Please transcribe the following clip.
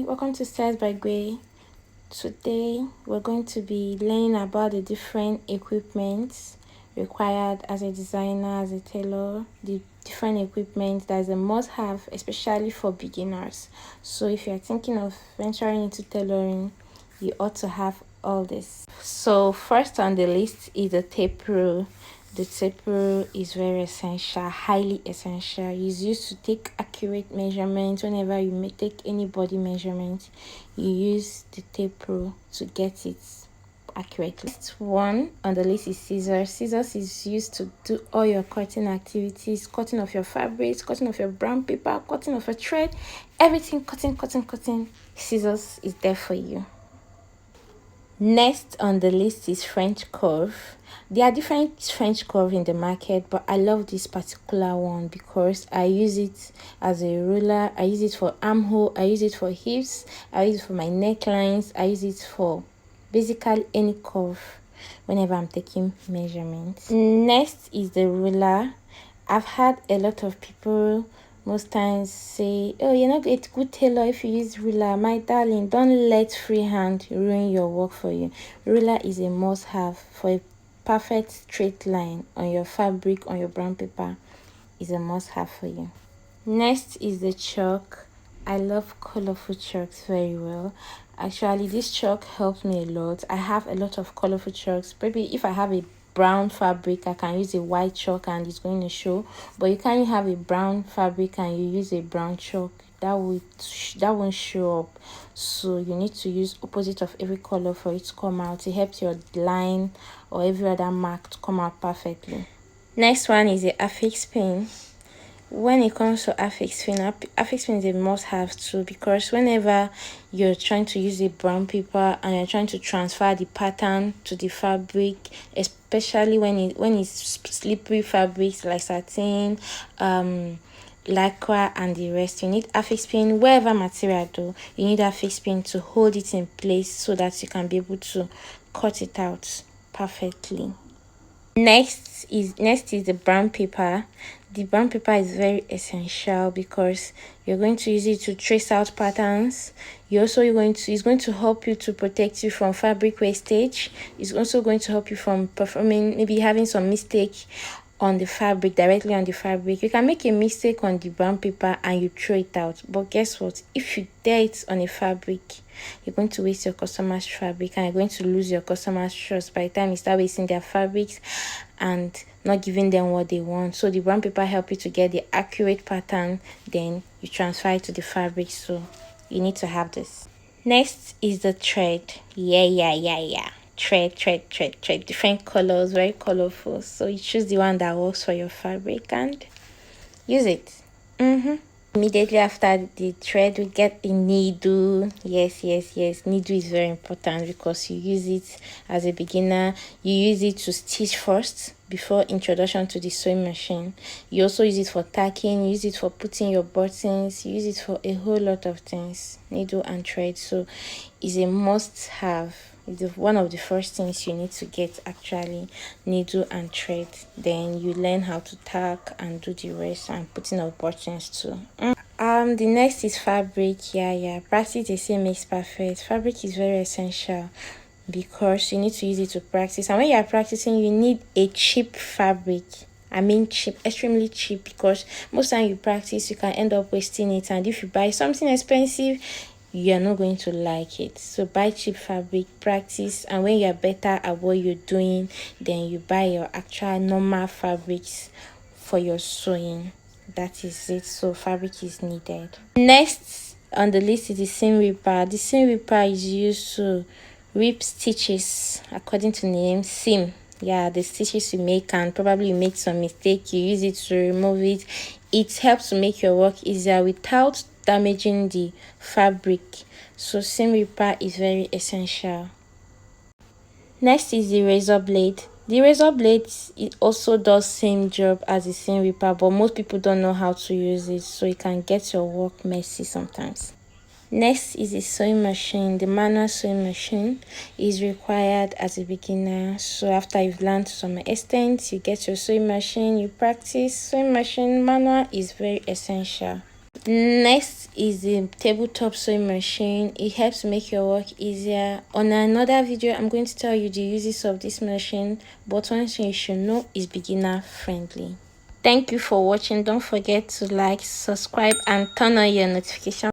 welcome to Styles by Gray. Today we're going to be learning about the different equipment required as a designer, as a tailor, the different equipment that is a must-have, especially for beginners. So if you're thinking of venturing into tailoring, you ought to have all this. So first on the list is the tape rule. The tape rule is very essential, highly essential. It's used to take accurate measurements. Whenever you may take any body measurement, you use the tape rule to get it accurately. Next one on the list is scissors. Scissors is used to do all your cutting activities, cutting of your fabrics, cutting of your brown paper, cutting of a thread, everything cutting. Scissors is there for you. Next on the list is French curve. There are different French curve in the market, but I love this particular one because I use it as a ruler. I use it for armhole, I use it for hips, I use it for my necklines, I use it for basically any curve whenever I'm taking measurements. Next is the ruler. I've had a lot of people most times say, oh, you're not a good tailor if you use ruler. My darling, don't let freehand ruin your work for you. Ruler is a must-have for a perfect straight line on your fabric, on your brown paper. Is a must-have for you. Next is the chalk. I love colorful chalks very well. Actually, this chalk helps me a lot. I have a lot of colorful chalks. Maybe if I have a brown fabric, I can use a white chalk and it's going to show, but you can't have a brown fabric and you use a brown chalk, that won't show up. So you need to use opposite of every color for it to come out. It helps your line or every other mark to come out perfectly. Next one is the affix pin. When it comes to affix pin is a must-have too, because whenever you're trying to use a brown paper and you're trying to transfer the pattern to the fabric, especially when it's slippery fabrics like satin, lycra and the rest, you need affix pin. Wherever material though, you need affix pin to hold it in place so that you can be able to cut it out perfectly. Next is the brown paper. The brown paper is very essential because you're going to use it to trace out patterns. It's going to help you to protect you from fabric wastage. It's also going to help you from maybe having some mistake on the fabric, directly on the fabric. You can make a mistake on the brown paper and you throw it out, but guess what? If you dare it on a fabric, you're going to waste your customer's fabric and you're going to lose your customer's trust by the time you start wasting their fabrics and not giving them what they want. So the brown paper help you to get the accurate pattern, then you transfer it to the fabric. So you need to have this. Next is the thread. Yeah. Thread, different colors, very colorful. So you choose the one that works for your fabric and use it. Immediately after the thread, we get the needle. Yes. Needle is very important because you use it as a beginner. You use it to stitch first before introduction to the sewing machine. You also use it for tacking. You use it for putting your buttons. You use it for a whole lot of things. Needle and thread. So it's a must-have. It's one of the first things you need to get, actually, needle and thread. Then you learn how to tack and do the rest and putting of buttons too. The next is fabric. Yeah. Practice, they say, makes perfect. Fabric is very essential because you need to use it to practice, and when you are practicing, you need a cheap fabric. I mean cheap, extremely cheap, because most time you practice, you can end up wasting it, and if you buy something expensive, you are not going to like it. So buy cheap fabric, practice, and when you are better at what you're doing, then you buy your actual normal fabrics for your sewing. That is it. So fabric is needed. Next on the list is the seam ripper. The seam ripper is used to rip stitches according to the name, seam. Yeah, the stitches you make, and probably you make some mistake, you use it to remove it. It helps to make your work easier without damaging the fabric. So seam ripper is very essential. Next is the razor blade. The razor blade, it also does same job as the seam ripper, but most people don't know how to use it, so it can get your work messy sometimes. Next is the sewing machine. The manual sewing machine is required as a beginner. So after you've learned to some extent, you get your sewing machine, you practice. Sewing machine manual is very essential. Next is the tabletop sewing machine. It helps make your work easier. On another video, I'm going to tell you the uses of this machine, but one thing you should know is beginner friendly. Thank you for watching. Don't forget to like, subscribe, and turn on your notification